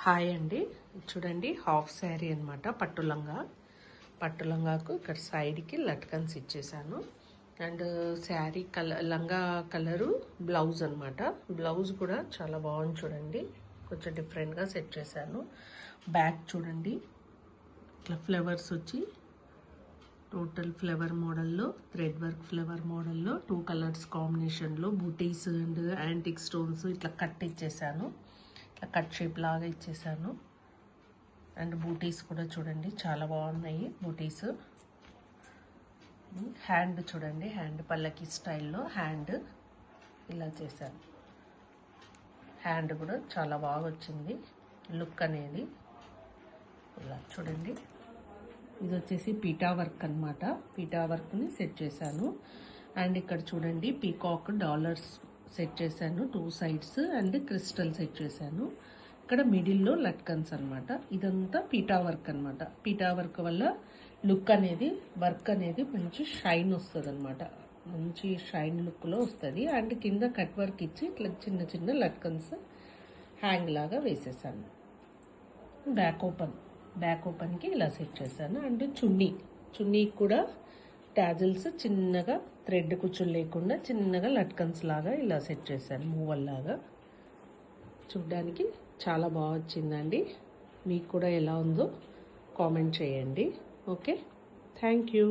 Hi అండి. చూడండి, half sari అనమాట. పట్టులంగాకు ఇక్కడ సైడ్కి లట్కన్స్ ఇచ్చేసాను. అండ్ శారీ లంగా కలరు బ్లౌజ్ అనమాట. బ్లౌజ్ కూడా చాలా బాగుంది చూడండి. కొంచెం డిఫరెంట్గా సెట్ చేశాను. బ్యాక్ చూడండి, ఇట్లా ఫ్లవర్స్ వచ్చి టోటల్ ఫ్లవర్ మోడల్లో, థ్రెడ్ వర్క్ ఫ్లవర్ మోడల్లో 2 కలర్స్ కాంబినేషన్లో బూటీస్ అండ్ యాంటిక్ స్టోన్స్ ఇట్లా కట్ ఇచ్చేసాను. ఇట్లా కట్ షేప్ లాగా ఇచ్చేసాను. అండ్ బూటీస్ కూడా చూడండి చాలా బాగున్నాయి. బూటీస్ హ్యాండ్ చూడండి, హ్యాండ్ పల్లకి స్టైల్లో హ్యాండ్ ఇలా చేశాను. హ్యాండ్ కూడా చాలా బాగా వచ్చింది లుక్ అనేది. ఇలా చూడండి, ఇది వచ్చేసి పీటా వర్క్ అనమాట. పీటా వర్క్ని సెట్ చేశాను. అండ్ ఇక్కడ చూడండి, పీకాక్ డాలర్స్ సెట్ చేశాను 2 సైడ్స్. అండ్ క్రిస్టల్ సెట్ చేశాను. ఇక్కడ మిడిల్లో లట్కన్స్ అనమాట. ఇదంతా పీటా వర్క్ అనమాట. పీటా వర్క్ వల్ల లుక్ అనేది, వర్క్ అనేది మంచి షైన్ వస్తుంది అనమాట. మంచి షైన్ లుక్లో వస్తుంది. అండ్ కింద కట్ వర్క్ ఇచ్చి ఇట్లా చిన్న చిన్న లట్కన్స్ హ్యాంగ్ లాగా వేసేసాను. బ్యాక్ ఓపెన్కి ఇలా సెట్ చేశాను. అండ్ చున్నీకి కూడా టాజిల్స్ చిన్నగా థ్రెడ్ కుచ్చులు లేకుండా చిన్నగా లట్కన్స్ లాగా ఇలా సెట్ చేశాను, మూవల్ లాగా. చూడ్డానికి చాలా బాగా వచ్చిందండి. మీకు కూడా ఎలా ఉందో కామెంట్ చేయండి. Okay, thank you.